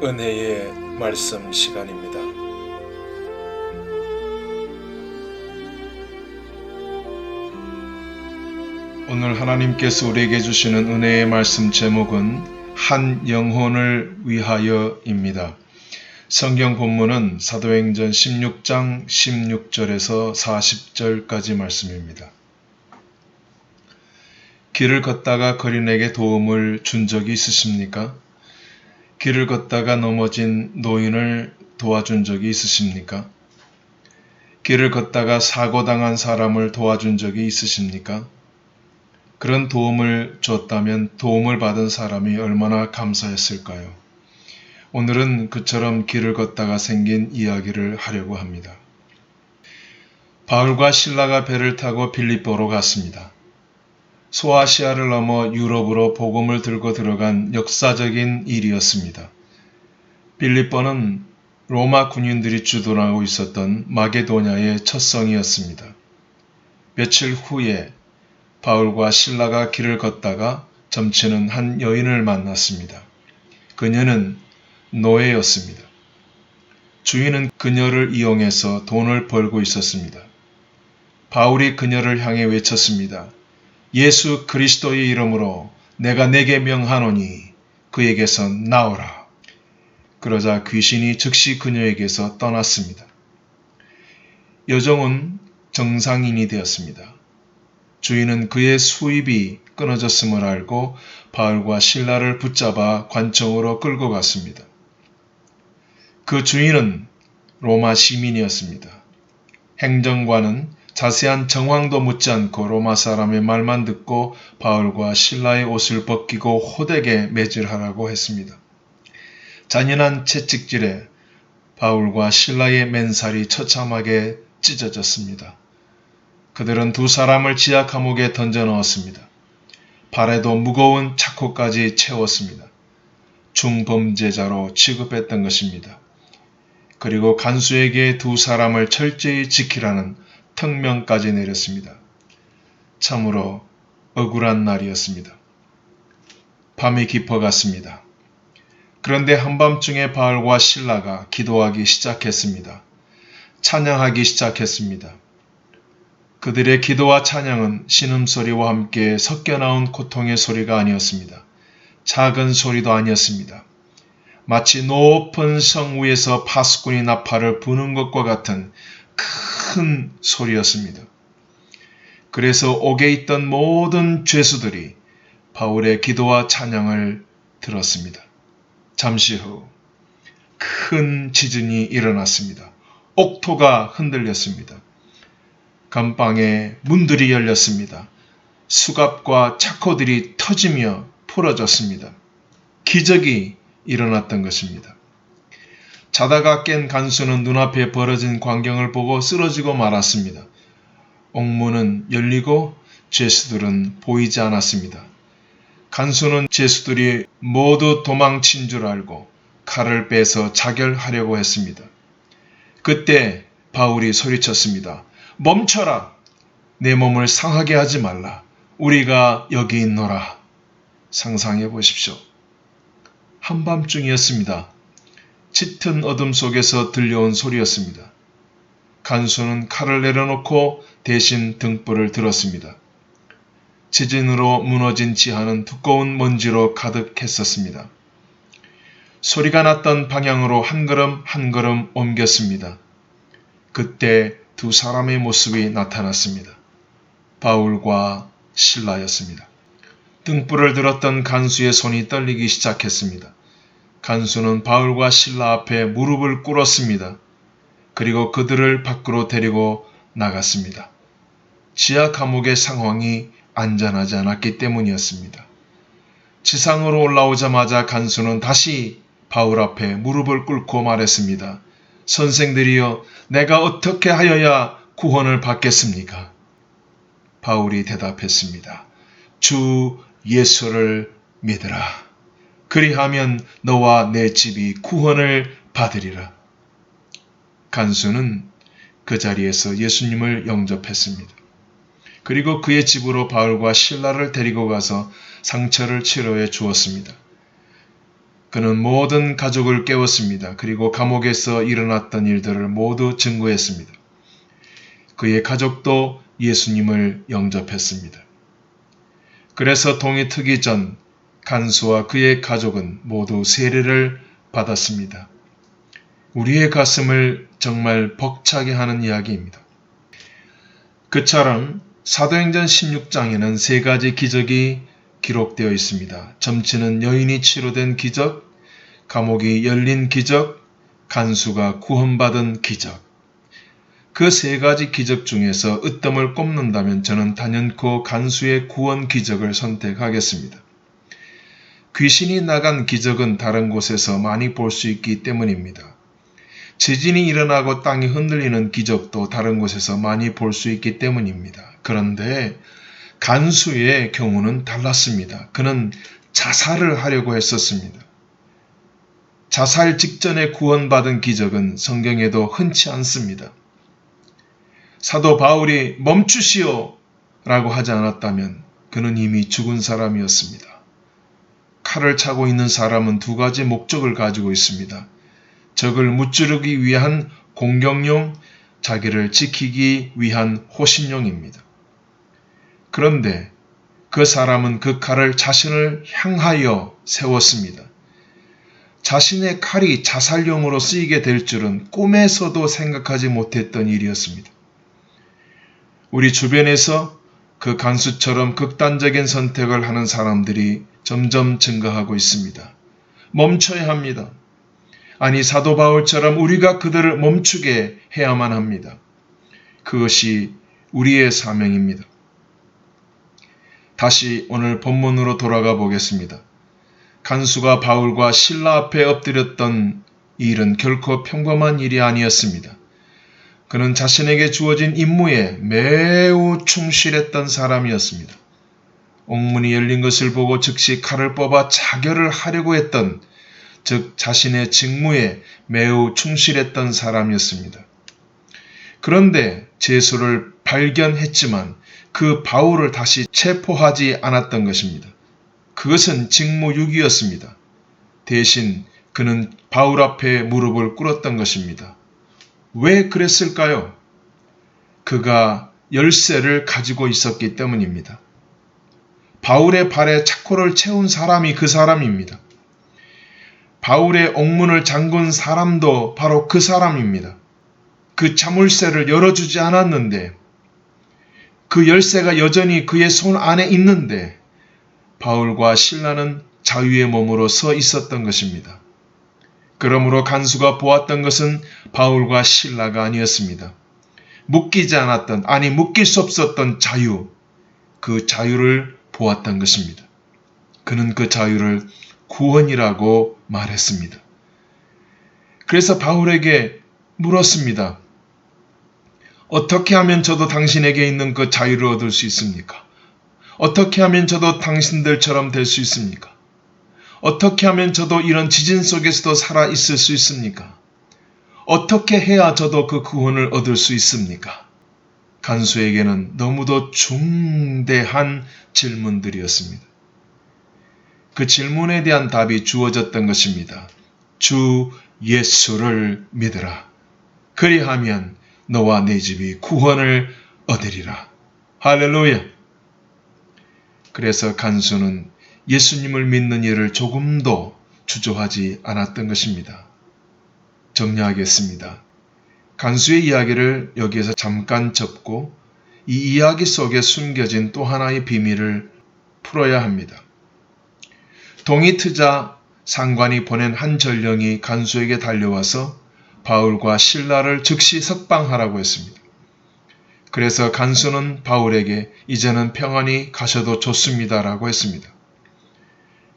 은혜의 말씀 시간입니다. 오늘 하나님께서 우리에게 주시는 은혜의 말씀 제목은 한 영혼을 위하여입니다. 성경 본문은 사도행전 16장 16절에서 40절까지 말씀입니다. 길을 걷다가 거린에게 도움을 준 적이 있으십니까? 길을 걷다가 넘어진 노인을 도와준 적이 있으십니까? 길을 걷다가 사고당한 사람을 도와준 적이 있으십니까? 그런 도움을 줬다면 도움을 받은 사람이 얼마나 감사했을까요? 오늘은 그처럼 길을 걷다가 생긴 이야기를 하려고 합니다. 바울과 실라가 배를 타고 빌립보로 갔습니다. 소아시아를 넘어 유럽으로 복음을 들고 들어간 역사적인 일이었습니다. 빌립보는 로마 군인들이 주둔하고 있었던 마게도냐의 첫 성이었습니다. 며칠 후에 바울과 실라가 길을 걷다가 점치는 한 여인을 만났습니다. 그녀는 노예였습니다. 주인은 그녀를 이용해서 돈을 벌고 있었습니다. 바울이 그녀를 향해 외쳤습니다. 예수 그리스도의 이름으로 내가 내게 명하노니 그에게서 나오라. 그러자 귀신이 즉시 그녀에게서 떠났습니다. 여종은 정상인이 되었습니다. 주인은 그의 수입이 끊어졌음을 알고 바울과 실라를 붙잡아 관청으로 끌고 갔습니다. 그 주인은 로마 시민이었습니다. 행정관은 자세한 정황도 묻지 않고 로마 사람의 말만 듣고 바울과 실라의 옷을 벗기고 호되게 매질하라고 했습니다. 잔인한 채찍질에 바울과 실라의 맨살이 처참하게 찢어졌습니다. 그들은 두 사람을 지하 감옥에 던져 넣었습니다. 발에도 무거운 차코까지 채웠습니다. 중범죄자로 취급했던 것입니다. 그리고 간수에게 두 사람을 철저히 지키라는 특명까지 내렸습니다. 참으로 억울한 날이었습니다. 밤이 깊어갔습니다. 그런데 한밤중에 바울과 실라가 기도하기 시작했습니다. 찬양하기 시작했습니다. 그들의 기도와 찬양은 신음소리와 함께 섞여 나온 고통의 소리가 아니었습니다. 작은 소리도 아니었습니다. 마치 높은 성 위에서 파수꾼이 나팔을 부는 것과 같은 큰 소리였습니다. 그래서 옥에 있던 모든 죄수들이 바울의 기도와 찬양을 들었습니다. 잠시 후 큰 지진이 일어났습니다. 옥토가 흔들렸습니다. 감방의 문들이 열렸습니다. 수갑과 차코들이 터지며 풀어졌습니다. 기적이 일어났던 것입니다. 자다가 깬 간수는 눈앞에 벌어진 광경을 보고 쓰러지고 말았습니다. 옥문은 열리고 죄수들은 보이지 않았습니다. 간수는 죄수들이 모두 도망친 줄 알고 칼을 빼서 자결하려고 했습니다. 그때 바울이 소리쳤습니다. 멈춰라! 내 몸을 상하게 하지 말라. 우리가 여기 있노라. 상상해 보십시오. 한밤중이었습니다. 짙은 어둠 속에서 들려온 소리였습니다. 간수는 칼을 내려놓고 대신 등불을 들었습니다. 지진으로 무너진 지하는 두꺼운 먼지로 가득했었습니다. 소리가 났던 방향으로 한 걸음 한 걸음 옮겼습니다. 그때 두 사람의 모습이 나타났습니다. 바울과 실라였습니다. 등불을 들었던 간수의 손이 떨리기 시작했습니다. 간수는 바울과 실라 앞에 무릎을 꿇었습니다. 그리고 그들을 밖으로 데리고 나갔습니다. 지하 감옥의 상황이 안전하지 않았기 때문이었습니다. 지상으로 올라오자마자 간수는 다시 바울 앞에 무릎을 꿇고 말했습니다. 선생들이여, 내가 어떻게 하여야 구원을 받겠습니까? 바울이 대답했습니다. 주 예수를 믿으라. 그리하면 너와 내 집이 구원을 받으리라. 간수는 그 자리에서 예수님을 영접했습니다. 그리고 그의 집으로 바울과 실라를 데리고 가서 상처를 치료해 주었습니다. 그는 모든 가족을 깨웠습니다. 그리고 감옥에서 일어났던 일들을 모두 증거했습니다. 그의 가족도 예수님을 영접했습니다. 그래서 동이 트기 전 간수와 그의 가족은 모두 세례를 받았습니다. 우리의 가슴을 정말 벅차게 하는 이야기입니다. 그처럼 사도행전 16장에는 세 가지 기적이 기록되어 있습니다. 점치는 여인이 치료된 기적, 감옥이 열린 기적, 간수가 구원받은 기적. 그 세 가지 기적 중에서 으뜸을 꼽는다면 저는 단연코 간수의 구원 기적을 선택하겠습니다. 귀신이 나간 기적은 다른 곳에서 많이 볼 수 있기 때문입니다. 지진이 일어나고 땅이 흔들리는 기적도 다른 곳에서 많이 볼 수 있기 때문입니다. 그런데 간수의 경우는 달랐습니다. 그는 자살을 하려고 했었습니다. 자살 직전에 구원받은 기적은 성경에도 흔치 않습니다. 사도 바울이 멈추시오 라고 하지 않았다면 그는 이미 죽은 사람이었습니다. 칼을 차고 있는 사람은 두 가지 목적을 가지고 있습니다. 적을 무찌르기 위한 공격용, 자기를 지키기 위한 호신용입니다. 그런데 그 사람은 그 칼을 자신을 향하여 세웠습니다. 자신의 칼이 자살용으로 쓰이게 될 줄은 꿈에서도 생각하지 못했던 일이었습니다. 우리 주변에서 그 간수처럼 극단적인 선택을 하는 사람들이 점점 증가하고 있습니다. 멈춰야 합니다. 아니, 사도 바울처럼 우리가 그들을 멈추게 해야만 합니다. 그것이 우리의 사명입니다. 다시 오늘 본문으로 돌아가 보겠습니다. 간수가 바울과 신라 앞에 엎드렸던 일은 결코 평범한 일이 아니었습니다. 그는 자신에게 주어진 임무에 매우 충실했던 사람이었습니다. 옥문이 열린 것을 보고 즉시 칼을 뽑아 자결을 하려고 했던, 즉 자신의 직무에 매우 충실했던 사람이었습니다. 그런데 제수를 발견했지만 그 바울을 다시 체포하지 않았던 것입니다. 그것은 직무유기였습니다. 대신 그는 바울 앞에 무릎을 꿇었던 것입니다. 왜 그랬을까요? 그가 열쇠를 가지고 있었기 때문입니다. 바울의 발에 차코를 채운 사람이 그 사람입니다. 바울의 옥문을 잠근 사람도 바로 그 사람입니다. 그 자물쇠를 열어주지 않았는데, 그 열쇠가 여전히 그의 손 안에 있는데 바울과 신라는 자유의 몸으로 서 있었던 것입니다. 그러므로 간수가 보았던 것은 바울과 신라가 아니었습니다. 묶이지 않았던, 아니 묶일 수 없었던 자유, 그 자유를 보았던 것입니다. 그는 그 자유를 구원이라고 말했습니다. 그래서 바울에게 물었습니다. 어떻게 하면 저도 당신에게 있는 그 자유를 얻을 수 있습니까? 어떻게 하면 저도 당신들처럼 될 수 있습니까? 어떻게 하면 저도 이런 지진 속에서도 살아 있을 수 있습니까? 어떻게 해야 저도 그 구원을 얻을 수 있습니까? 간수에게는 너무도 중대한 질문들이었습니다. 그 질문에 대한 답이 주어졌던 것입니다. 주 예수를 믿으라. 그리하면 너와 네 집이 구원을 얻으리라. 할렐루야. 그래서 간수는 예수님을 믿는 일을 조금도 주저하지 않았던 것입니다. 정리하겠습니다. 간수의 이야기를 여기에서 잠깐 접고 이 이야기 속에 숨겨진 또 하나의 비밀을 풀어야 합니다. 동이 트자 상관이 보낸 한 전령이 간수에게 달려와서 바울과 신라를 즉시 석방하라고 했습니다. 그래서 간수는 바울에게 이제는 평안히 가셔도 좋습니다라고 했습니다.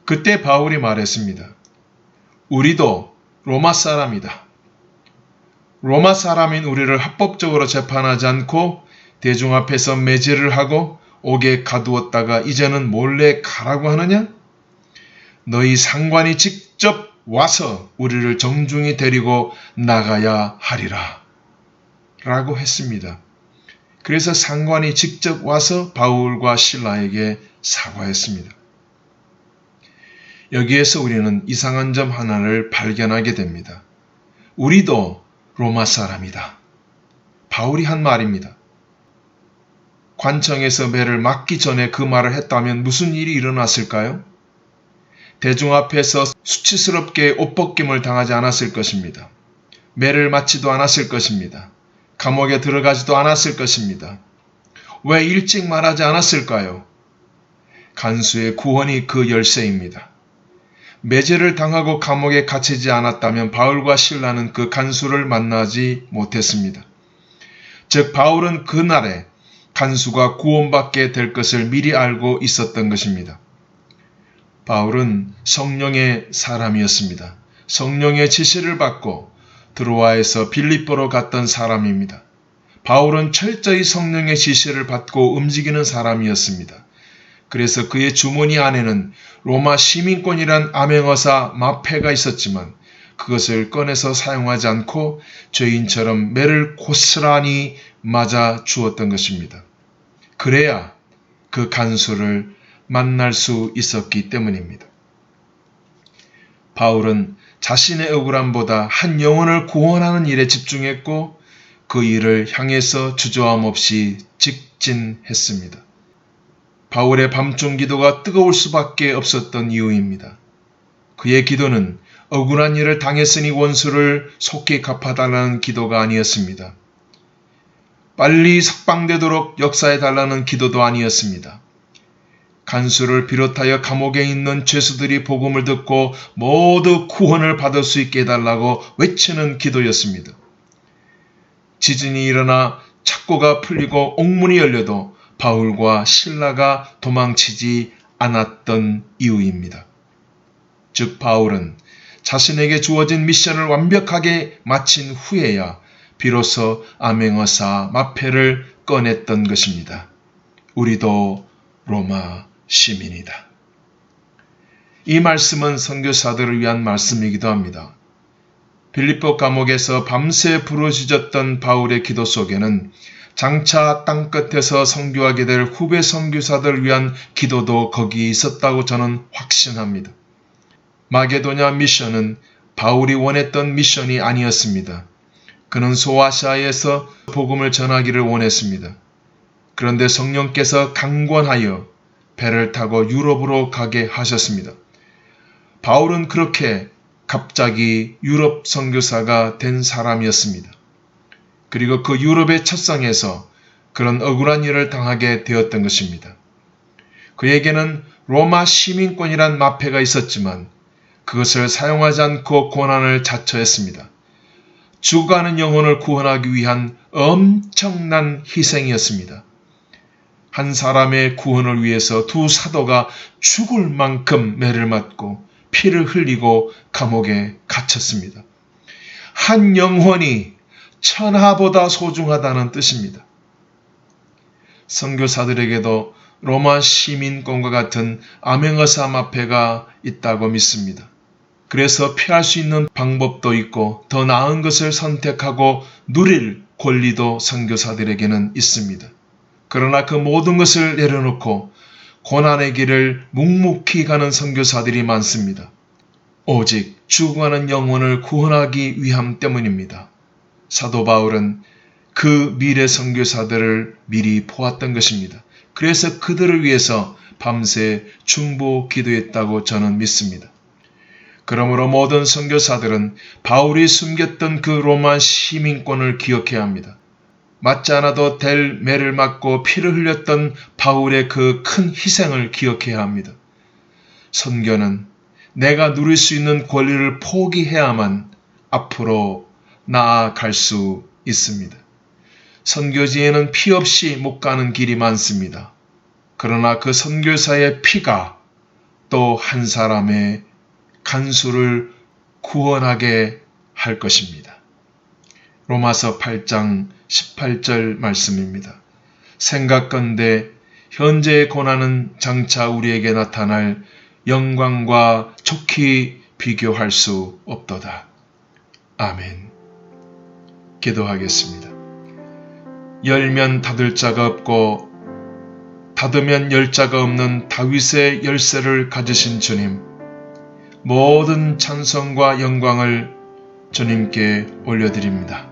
그때 바울이 말했습니다. 우리도 로마 사람이다. 로마 사람인 우리를 합법적으로 재판하지 않고 대중 앞에서 매질을 하고 옥에 가두었다가 이제는 몰래 가라고 하느냐? 너희 상관이 직접 와서 우리를 정중히 데리고 나가야 하리라. 라고 했습니다. 그래서 상관이 직접 와서 바울과 신라에게 사과했습니다. 여기에서 우리는 이상한 점 하나를 발견하게 됩니다. 우리도 로마 사람이다. 바울이 한 말입니다. 관청에서 매를 맞기 전에 그 말을 했다면 무슨 일이 일어났을까요? 대중 앞에서 수치스럽게 옷벗김을 당하지 않았을 것입니다. 매를 맞지도 않았을 것입니다. 감옥에 들어가지도 않았을 것입니다. 왜 일찍 말하지 않았을까요? 간수의 구원이 그 열쇠입니다. 매제를 당하고 감옥에 갇히지 않았다면 바울과 실라는 그 간수를 만나지 못했습니다. 즉 바울은 그날에 간수가 구원받게 될 것을 미리 알고 있었던 것입니다. 바울은 성령의 사람이었습니다. 성령의 지시를 받고 드로아에서 빌립보로 갔던 사람입니다. 바울은 철저히 성령의 지시를 받고 움직이는 사람이었습니다. 그래서 그의 주머니 안에는 로마 시민권이란 암행어사 마패가 있었지만 그것을 꺼내서 사용하지 않고 죄인처럼 매를 고스란히 맞아 주었던 것입니다. 그래야 그 간수를 만날 수 있었기 때문입니다. 바울은 자신의 억울함보다 한 영혼을 구원하는 일에 집중했고 그 일을 향해서 주저함 없이 직진했습니다. 바울의 밤중 기도가 뜨거울 수밖에 없었던 이유입니다. 그의 기도는 억울한 일을 당했으니 원수를 속히 갚아달라는 기도가 아니었습니다. 빨리 석방되도록 역사해달라는 기도도 아니었습니다. 간수를 비롯하여 감옥에 있는 죄수들이 복음을 듣고 모두 구원을 받을 수 있게 해달라고 외치는 기도였습니다. 지진이 일어나 착고가 풀리고 옥문이 열려도 바울과 실라가 도망치지 않았던 이유입니다. 즉 바울은 자신에게 주어진 미션을 완벽하게 마친 후에야 비로소 암행어사 마패를 꺼냈던 것입니다. 우리도 로마 시민이다. 이 말씀은 선교사들을 위한 말씀이기도 합니다. 빌립보 감옥에서 밤새 부르짖었던 바울의 기도 속에는 장차 땅끝에서 선교하게 될 후배 선교사들을 위한 기도도 거기 있었다고 저는 확신합니다. 마게도냐 미션은 바울이 원했던 미션이 아니었습니다. 그는 소아시아에서 복음을 전하기를 원했습니다. 그런데 성령께서 강권하여 배를 타고 유럽으로 가게 하셨습니다. 바울은 그렇게 갑자기 유럽 선교사가 된 사람이었습니다. 그리고 그 유럽의 첫상에서 그런 억울한 일을 당하게 되었던 것입니다. 그에게는 로마 시민권이란 마패가 있었지만 그것을 사용하지 않고 고난을 자처했습니다. 죽어가는 영혼을 구원하기 위한 엄청난 희생이었습니다. 한 사람의 구원을 위해서 두 사도가 죽을 만큼 매를 맞고 피를 흘리고 감옥에 갇혔습니다. 한 영혼이 천하보다 소중하다는 뜻입니다. 선교사들에게도 로마 시민권과 같은 암행어사 마패가 있다고 믿습니다. 그래서 피할 수 있는 방법도 있고 더 나은 것을 선택하고 누릴 권리도 선교사들에게는 있습니다. 그러나 그 모든 것을 내려놓고 고난의 길을 묵묵히 가는 선교사들이 많습니다. 오직 죽어가는 영혼을 구원하기 위함 때문입니다. 사도 바울은 그 미래 선교사들을 미리 보았던 것입니다. 그래서 그들을 위해서 밤새 중보 기도했다고 저는 믿습니다. 그러므로 모든 선교사들은 바울이 숨겼던 그 로마 시민권을 기억해야 합니다. 맞지 않아도 될 매를 맞고 피를 흘렸던 바울의 그 큰 희생을 기억해야 합니다. 선교는 내가 누릴 수 있는 권리를 포기해야만 앞으로 나아갈 수 있습니다. 선교지에는 피 없이 못 가는 길이 많습니다. 그러나 그 선교사의 피가 또 한 사람의 간수를 구원하게 할 것입니다. 로마서 8장 18절 말씀입니다. 생각건대 현재의 고난은 장차 우리에게 나타날 영광과 촉히 비교할 수 없도다. 아멘. 기도하겠습니다. 열면 닫을 자가 없고 닫으면 열 자가 없는 다윗의 열쇠를 가지신 주님, 모든 찬송과 영광을 주님께 올려드립니다.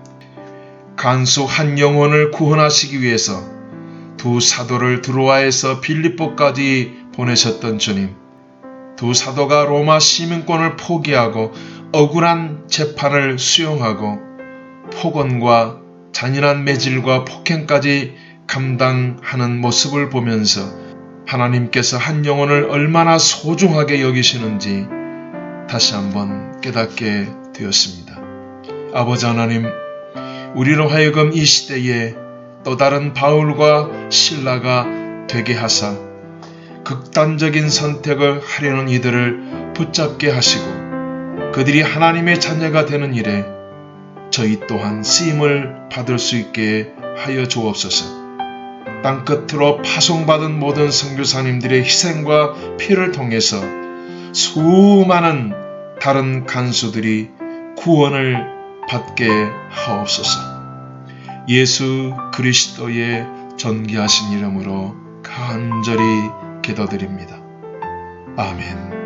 간수 한 영혼을 구원하시기 위해서 두 사도를 드로아에서 빌립보까지 보내셨던 주님, 두 사도가 로마 시민권을 포기하고 억울한 재판을 수용하고 폭언과 잔인한 매질과 폭행까지 감당하는 모습을 보면서 하나님께서 한 영혼을 얼마나 소중하게 여기시는지 다시 한번 깨닫게 되었습니다. 아버지 하나님, 우리로 하여금 이 시대에 또 다른 바울과 실라가 되게 하사 극단적인 선택을 하려는 이들을 붙잡게 하시고 그들이 하나님의 자녀가 되는 일에 저희 또한 쓰임을 받을 수 있게 하여 주옵소서. 땅끝으로 파송받은 모든 선교사님들의 희생과 피를 통해서 수많은 다른 간수들이 구원을 받게 하옵소서. 예수 그리스도의 존귀하신 이름으로 간절히 기도드립니다. 아멘.